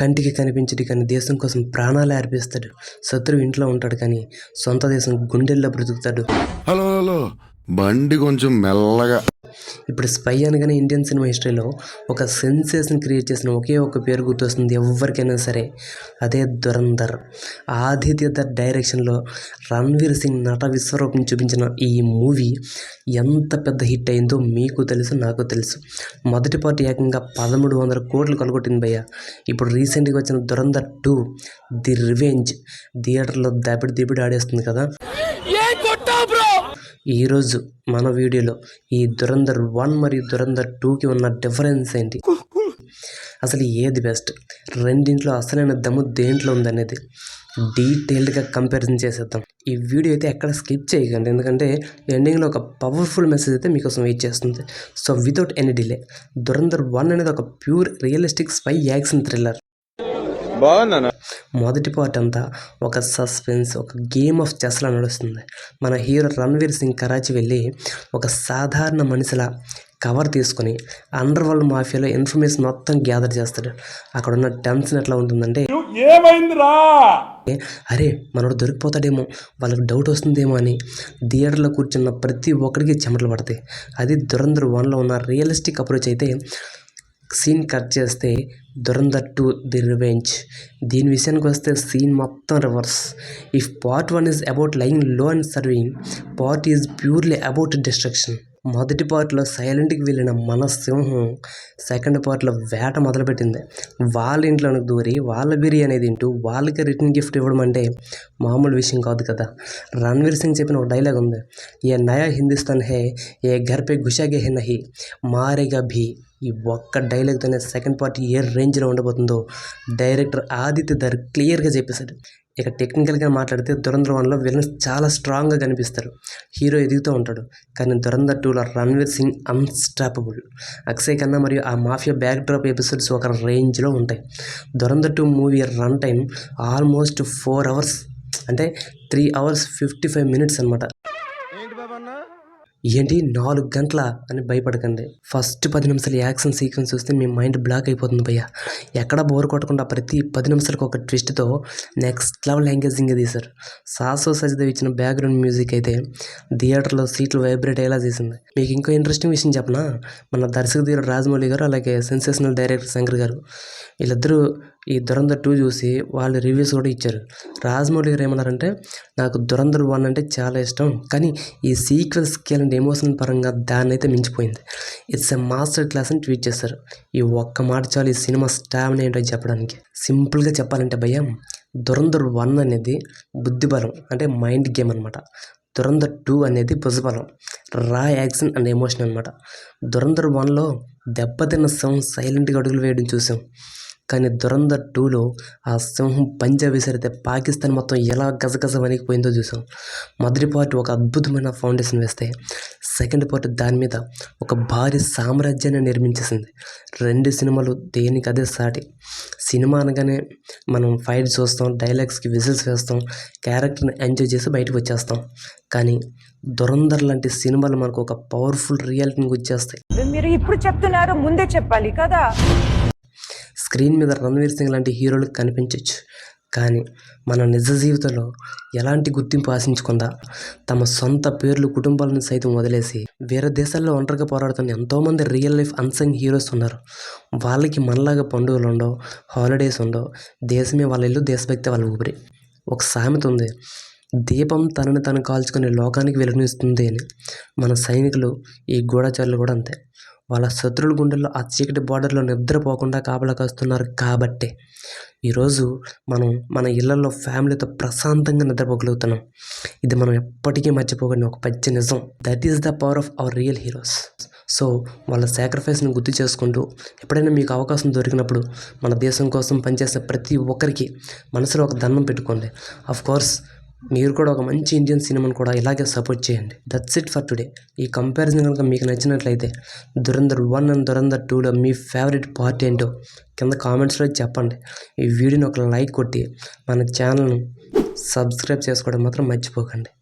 కంటికి కనిపించడు కానీ దేశం కోసం ప్రాణాలే అర్పిస్తాడు. శత్రువు ఇంట్లో ఉంటాడు కానీ సొంత దేశం గుండెల్లో బ్రతుకుతాడు. హలో హలో బండి కొంచెం మెల్లగా. ఇప్పుడు స్పై అనగానే ఇండియన్ సినిమా హిస్టరీలో ఒక సెన్సేషన్ క్రియేట్ చేసిన ఒకే ఒక పేరు గుర్తొస్తుంది ఎవరికైనా సరే, అదే ధురంధర్. ఆదిత్య దత్ డైరెక్షన్లో రణ్వీర్ సింగ్ నట విశ్వరూపం చూపించిన ఈ మూవీ ఎంత పెద్ద హిట్ అయిందో మీకు తెలుసు, నాకు తెలుసు. మొదటి పార్ట్ ఏకంగా 1300 కోట్లు కొలగొట్టింది భయ్య. ఇప్పుడు రీసెంట్గా వచ్చిన ధురంధర్ 2 ది రివెంజ్ థియేటర్లో దబిడి ఆడేస్తుంది కదా. ఈరోజు మన వీడియోలో ఈ ధురంధర్ 1 మరియు ధురంధర్ 2కి ఉన్న డిఫరెన్స్ ఏంటి, అసలు ఏది బెస్ట్, రెండింట్లో అసలైన దమ్ము దేంట్లో ఉందనేది డీటెయిల్డ్గా కంపారిజన్ చేసేద్దాం. ఈ వీడియో అయితే ఎక్కడ స్కిప్ చేయకండి, ఎందుకంటే ఎండింగ్లో ఒక పవర్ఫుల్ మెసేజ్ అయితే మీకోసం వెయిట్ చేస్తుంది. So without any delay, Dhurandhar 1 అనేది ఒక pure realistic spy action thriller. మొదటి పార్ట్ అంతా ఒక సస్పెన్స్, ఒక గేమ్ ఆఫ్ చెస్లా నడుస్తుంది. మన హీరో రణ్వీర్ సింగ్ కరాచీ వెళ్ళి ఒక సాధారణ మనిషిలా కవర్ తీసుకొని అండర్ వరల్డ్ మాఫియాలో ఇన్ఫర్మేషన్ మొత్తం గ్యాదర్ చేస్తాడు. అక్కడ ఉన్న టెన్షన్ ఎట్లా ఉంటుందంటే, అరే మనోడు దొరికిపోతాడేమో, వాళ్ళకి డౌట్ వస్తుందేమో అని థియేటర్లో కూర్చున్న ప్రతి ఒక్కరికి చెమటలు పడతాయి. అది ధురంధర్ 1లో ఉన్న రియలిస్టిక్ అప్రోచ్. అయితే సీన్ కట్ చేస్తే ధురంధర్ 2 ది రివెంజ్, దీని విషయానికి వస్తే సీన్ మొత్తం reverse. If part 1 is about lying low and serving, part is purely about destruction. మొదటి పార్ట్లో సైలెంట్కి వెళ్ళిన మన సింహం సెకండ్ పార్ట్లో వేట మొదలుపెట్టింది. వాళ్ళ ఇంట్లోకి దూరి వాళ్ళ బిర్యానీ తింటూ వాళ్ళకి రిటర్న్ గిఫ్ట్ ఇవ్వడం అంటే మామూలు విషయం కాదు కదా. రణ్వీర్ సింగ్ చెప్పిన ఒక డైలాగ్ ఉంది, ఏ నయా హిందుస్థాన్ హే ఏ ఘర్ పే ఘుసాగే హే నహి మారేగా భీ. ఈ ఒక్క డైలాగ్తోనే సెకండ్ పార్ట్ ఏ రేంజ్లో ఉండబోతుందో డైరెక్టర్ ఆదిత్య దత్ క్లియర్గా చెప్పేశాడు. ఇక టెక్నికల్గా మాట్లాడితే ధురంధర్ 1లో విలన్స్ చాలా స్ట్రాంగ్గా కనిపిస్తారు, హీరో ఎదుగుతూ ఉంటాడు. కానీ ధురంధర్ 2లో రణ్వీర్ సింగ్ అన్స్టాపబుల్. అక్షయ్ ఖన్నా మరియు ఆ మాఫియా బ్యాక్ డ్రాప్ ఎపిసోడ్స్ ఒక రేంజ్లో ఉంటాయి. Dhurandhar 2 movie run time almost 4 hours, అంటే 3 hours 55 minutes అనమాట. ఏంటి 4 గంటల అని భయపడకండి. ఫస్ట్ 10 నిమిషాలు యాక్షన్ సీక్వెన్స్ చూస్తే మీ మైండ్ బ్లాక్ అయిపోతుంది భయ్య. ఎక్కడ బోర్ కొట్టకుండా ప్రతి 10 నిమిషాలకు ఒక ట్విస్ట్తో నెక్స్ట్ లెవెల్ ఎంగేజింగ్గా తీశారు. సాసో సజ్దేవ్ ఇచ్చిన బ్యాక్గ్రౌండ్ మ్యూజిక్ అయితే థియేటర్లో సీట్లు వైబ్రేట్ అయ్యేలా చేసింది. మీకు ఇంకో ఇంట్రెస్టింగ్ విషయం చెప్పనా, మన దర్శకధీరుడు రాజమౌళి గారు అలాగే సెన్సేషనల్ డైరెక్టర్ శంకర్ గారు వీళ్ళిద్దరూ ఈ ధురంధర్ 2 చూసి వాళ్ళు రివ్యూస్ కూడా ఇచ్చారు. రాజమౌళి గారు ఏమన్నారంటే, నాకు ధురంధర్ 1 అంటే చాలా ఇష్టం, కానీ ఈ సీక్వెల్ స్కేల్ అండ్ ఎమోషనల్ పరంగా దాన్ని అయితే మించిపోయింది. ఇట్స్ ఎ మాస్టర్ క్లాస్ అని ట్వీట్ చేశారు. ఈ ఒక్క మాట చాలు ఈ సినిమా స్టామినా ఏంటో చెప్పడానికి. సింపుల్గా చెప్పాలంటే భయ్యం, ధురంధర్ 1 అనేది బుద్ధిబలం అంటే మైండ్ గేమ్ అనమాట. ధురంధర్ 2 అనేది భుజబలం, రా యాక్షన్ అండ్ ఎమోషన్ అనమాట. ధురంధర్ 1లో దెబ్బతిన్న సింహం సైలెంట్గా అడుగులు వేయడం చూసాం, కానీ ధురంధర్ 2లో ఆ సింహం పంజా విసిరితే పాకిస్తాన్ మొత్తం ఎలా గజగజ వణికిపోయిందో చూసాం. మొదటి పార్ట్ ఒక అద్భుతమైన ఫౌండేషన్ వేస్తే సెకండ్ పార్ట్ దాని మీద ఒక భారీ సామ్రాజ్యాన్ని నిర్మించేసింది. 2 సినిమాలు దేనికి అదే సాటి. సినిమా అనగానే మనం ఫైట్ చూస్తాం, డైలాగ్స్కి విజిల్స్ వేస్తాం, క్యారెక్టర్ని ఎంజాయ్ చేసి బయటకు వచ్చేస్తాం. కానీ ధురంధర్ లాంటి సినిమాలు మనకు ఒక పవర్ఫుల్ రియాలిటీని గుర్చేస్తాయి. మీరు ఇప్పుడు చెప్తున్నారు, ముందే చెప్పాలి కదా. స్క్రీన్ మీద రణ్వీర్ సింగ్ లాంటి హీరోలు కనిపించవచ్చు, కానీ మన నిజ జీవితంలో ఎలాంటి గుర్తింపు ఆశించకుండా తమ సొంత పేర్లు కుటుంబాలను సైతం వదిలేసి వేరే దేశాల్లో ఒంటరిగా పోరాడుతున్న ఎంతోమంది రియల్ లైఫ్ అన్సంగ్ హీరోస్ ఉన్నారు. వాళ్ళకి మనలాగా పండుగలు ఉండవు, హాలిడేస్ ఉండవు, దేశమే వాళ్ళ ఇల్లు, దేశభక్తి వాళ్ళ ఊపిరి. ఒక సామెత ఉంది, దీపం తనని తను కాల్చుకుని లోకానికి వెలుగునిస్తుంది అని. మన సైనికులు ఈ గూఢచారులు కూడా అంతే. వాళ్ళ శత్రువుల గుండెల్లో ఆ చీకటి బార్డర్లో నిద్రపోకుండా కాపలా కాస్తున్నారు కాబట్టే ఈరోజు మనం మన ఇళ్లలో ఫ్యామిలీతో ప్రశాంతంగా నిద్రపోగలుగుతున్నాం. ఇది మనం ఎప్పటికీ మర్చిపోకుండా ఒక పచ్చి నిజం. That is the power of our real heroes. So వాళ్ళ సాక్రిఫైస్ని గుర్తు చేసుకుంటూ ఎప్పుడైనా మీకు అవకాశం దొరికినప్పుడు మన దేశం కోసం పనిచేసే ప్రతి ఒక్కరికి మనసులో ఒక దండం పెట్టుకోండి. ఆఫ్ కోర్స్ మీరు కూడా ఒక మంచి ఇండియన్ సినిమాను కూడా ఇలాగే సపోర్ట్ చేయండి. That's it for today. ఈ కంపారిజన్ కనుక మీకు నచ్చినట్లయితే ధురంధర్ 1 అండ్ ధురంధర్ 2లో మీ ఫేవరెట్ పార్ట్ ఏంటో కింద కామెంట్స్లో చెప్పండి. ఈ వీడియోని ఒక లైక్ కొట్టి మన ఛానల్ను సబ్స్క్రైబ్ చేసుకోవడం మాత్రం మర్చిపోకండి.